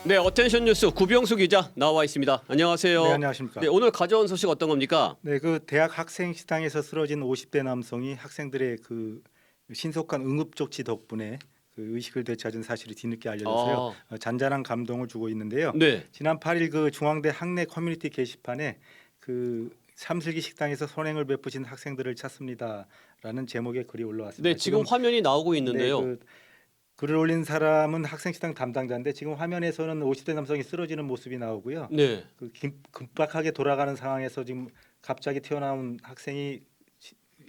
네, 어텐션 뉴스 구병수 기자 나와 있습니다. 안녕하세요. 네, 안녕하십니까. 네, 오늘 가져온 소식 어떤 겁니까? 네, 그 대학 학생 식당에서 쓰러진 50대 남성이 학생들의 그 신속한 응급 조치 덕분에 그 의식을 되찾은 사실이 뒤늦게 알려져서요. 잔잔한 감동을 주고 있는데요. 네. 지난 8일 그 중앙대 학내 커뮤니티 게시판에 그 삼슬기 식당에서 선행을 베푸신 학생들을 찾습니다라는 제목의 글이 올라왔습니다. 네, 지금 화면이 나오고 있는데요. 네, 그 글을 올린 사람은 학생식당 담당자인데 지금 화면에서는 50대 남성이 쓰러지는 모습이 나오고요. 네. 그 급박하게 돌아가는 상황에서 지금 갑자기 튀어나온 학생이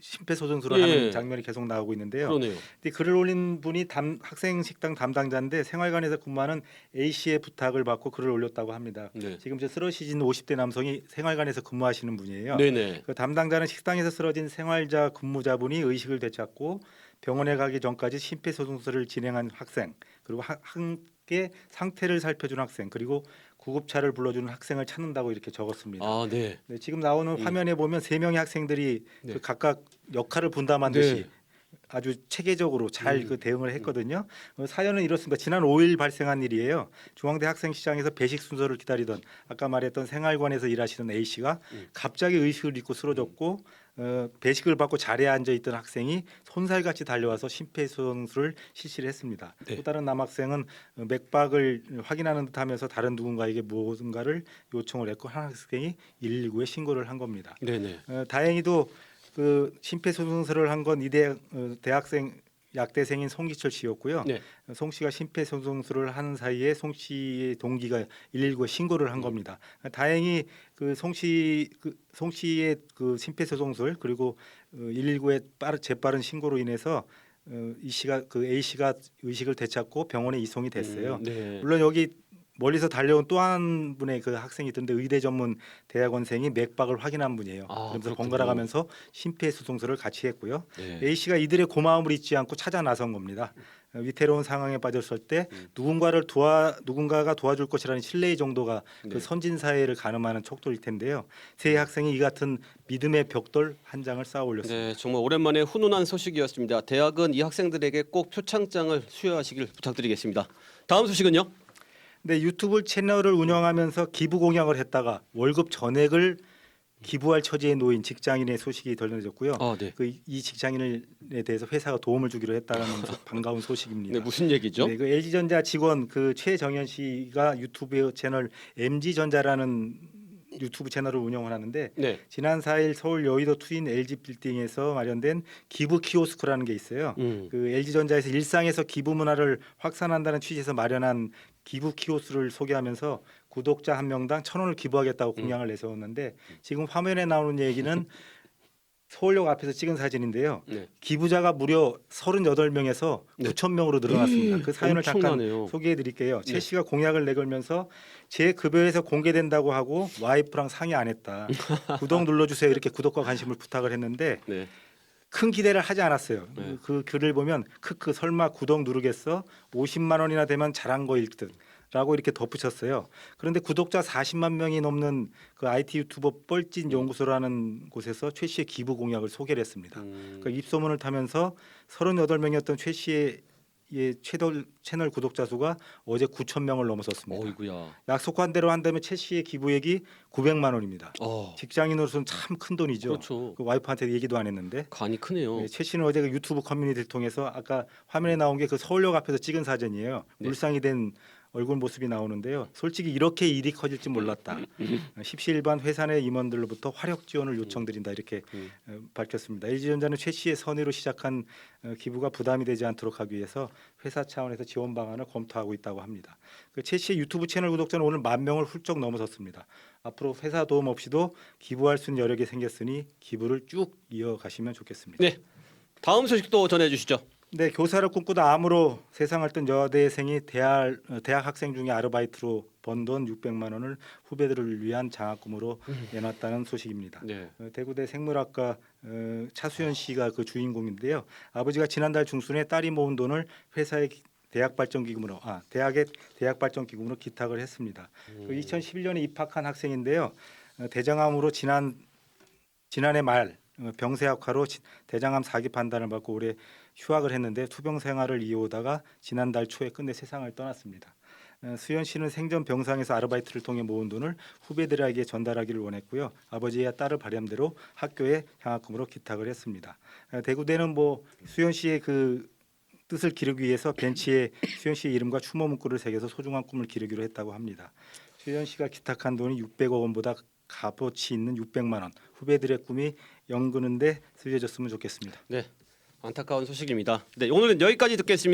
심폐소생술을 예. 하는 장면이 계속 나오고 있는데요. 그러네요. 근데 글을 올린 분이 학생 식당 담당자인데 생활관에서 근무하는 A 씨의 부탁을 받고 글을 올렸다고 합니다. 네. 지금 저 쓰러지신 50대 남성이 생활관에서 근무하시는 분이에요. 네네. 그 담당자는 식당에서 쓰러진 생활자 근무자분이 의식을 되찾고 병원에 가기 전까지 심폐소생술을 진행한 학생, 그리고 함께 상태를 살펴준 학생, 그리고 구급차를 불러주는 학생을 찾는다고 이렇게 적었습니다. 아, 네. 네, 지금 나오는 화면에 보면 세 명의 학생들이 네. 그 각각 역할을 분담한 네. 듯이 아주 체계적으로 잘 그 대응을 했거든요. 사연은 이렇습니다. 지난 5일 발생한 일이에요. 중앙대 학생시장에서 배식 순서를 기다리던 아까 말했던 생활관에서 일하시던 A 씨가 갑자기 의식을 잃고 쓰러졌고 배식을 받고 자리에 앉아 있던 학생이 손살같이 달려와서 심폐소생술을 실시를 했습니다. 네. 또 다른 남학생은 맥박을 확인하는 듯하면서 다른 누군가에게 무언가를 요청을 했고 한 학생이 119에 신고를 한 겁니다. 네네. 다행히도 그 심폐소생술을 한 건 이 대학생 약대생인 송기철 씨였고요. 네. 송 씨가 심폐소생술을 하는 사이에 송 씨의 동기가 119에 신고를 한 겁니다. 다행히 그 송 씨의 그 심폐소생술 그리고 119의 재빠른 신고로 인해서 이 씨가 그 A 씨가 의식을 되찾고 병원에 이송이 됐어요. 네. 물론 여기 멀리서 달려온 또 한 분의 그 학생이 있던데 의대 전문 대학원생이 맥박을 확인한 분이에요. 아, 그러면서 그렇군요. 번갈아 가면서 심폐소생술을 같이 했고요. 네. A 씨가 이들의 고마움을 잊지 않고 찾아 나선 겁니다. 위태로운 상황에 빠졌을 때 누군가가 도와줄 것이라는 신뢰의 정도가 네. 그 선진 사회를 가늠하는 척도일 텐데요. 세 학생이 이 같은 믿음의 벽돌 한 장을 쌓아 올렸습니다. 네, 정말 오랜만에 훈훈한 소식이었습니다. 대학은 이 학생들에게 꼭 표창장을 수여하시길 부탁드리겠습니다. 다음 소식은요? 네, 유튜브 채널을 운영하면서 기부 공약을 했다가 월급 전액을 기부할 처지에 놓인 직장인의 소식이 전해졌고요. 아, 네. 이 직장인에 대해서 회사가 도움을 주기로 했다는 반가운 네, 소식입니다. 무슨 얘기죠? 네, 그 LG전자 직원 그 최정현 씨가 유튜브 채널 MG전자라는 유튜브 채널을 운영을 하는데 네. 지난 4일 서울 여의도 투인 LG 빌딩에서 마련된 기부 키오스크라는 게 있어요. 그 LG전자에서 일상에서 기부 문화를 확산한다는 취지에서 마련한 기부 키오스크를 소개하면서 구독자 한 명당 1,000원을 기부하겠다고 공약을 내세웠는데 지금 화면에 나오는 얘기는 서울역 앞에서 찍은 사진인데요. 네. 기부자가 무려 38명에서 네. 9,000명으로 늘어났습니다. 그 사연을 엄청나네요. 잠깐 소개해 드릴게요. 최 네. 씨가 공약을 내걸면서 제 급여에서 공개된다고 하고 와이프랑 상의 안 했다. 구독 눌러주세요. 이렇게 구독과 관심을 부탁을 했는데 네. 큰 기대를 하지 않았어요. 네. 그 글을 보면 크크 설마 구독 누르겠어? 50만 원이나 되면 잘한 거일 듯. 라고 이렇게 덧붙였어요. 그런데 구독자 40만 명이 넘는 그 IT 유튜버 뻘찐 연구소라는 곳에서 최 씨의 기부 공약을 소개를 했습니다. 그 입소문을 타면서 38명이었던 최 씨의 채널 구독자 수가 어제 9,000명을 넘어섰습니다. 어이구야. 약속한 대로 한다면 최 씨의 기부액이 900만 원입니다. 직장인으로서는 참 큰 돈이죠. 그렇죠. 그 와이프한테 얘기도 안 했는데. 간이 크네요. 네, 최 씨는 어제 그 유튜브 커뮤니티를 통해서 아까 화면에 나온 게 그 서울역 앞에서 찍은 사진이에요. 네. 물상이 된 얼굴 모습이 나오는데요. 솔직히 이렇게 일이 커질 줄 몰랐다. 십시일반 회사 내 임원들로부터 화력 지원을 요청드린다 이렇게 밝혔습니다. LG전자는 최 씨의 선의로 시작한 기부가 부담이 되지 않도록 하기 위해서 회사 차원에서 지원 방안을 검토하고 있다고 합니다. 그 최 씨의 유튜브 채널 구독자는 오늘 10,000명을 훌쩍 넘어섰습니다. 앞으로 회사 도움 없이도 기부할 수 있는 여력이 생겼으니 기부를 쭉 이어가시면 좋겠습니다. 네. 다음 소식도 전해 주시죠. 네, 교사를 꿈꾸다 암으로 세상을 뜬 여대생이 대학 학생 중에 아르바이트로 번 돈 600만 원을 후배들을 위한 장학금으로 내놨다는 소식입니다. 네. 대구대 생물학과 차수연 씨가 그 주인공인데요. 아버지가 지난달 중순에 딸이 모은 돈을 회사의 대학의 대학발전기금으로 기탁을 했습니다. 그 2011년에 입학한 학생인데요. 대장암으로 지난해 말 병세학화로 대장암 4기 판단을 받고 올해 휴학을 했는데 투병 생활을 이어오다가 지난달 초에 끝내 세상을 떠났습니다. 수현 씨는 생전 병상에서 아르바이트를 통해 모은 돈을 후배들에게 전달하기를 원했고요. 아버지와 딸을 바람대로 학교에 장학금으로 기탁을 했습니다. 대구대는 뭐 수현 씨의 그 뜻을 기르기 위해서 벤치에 수현 씨의 이름과 추모 문구를 새겨서 소중한 꿈을 기르기로 했다고 합니다. 수현 씨가 기탁한 돈이 600억 원보다 값어치 있는 600만 원. 후배들의 꿈이 연구는데 쓰여졌으면 좋겠습니다. 네, 안타까운 소식입니다. 네, 오늘은 여기까지 듣겠습니다.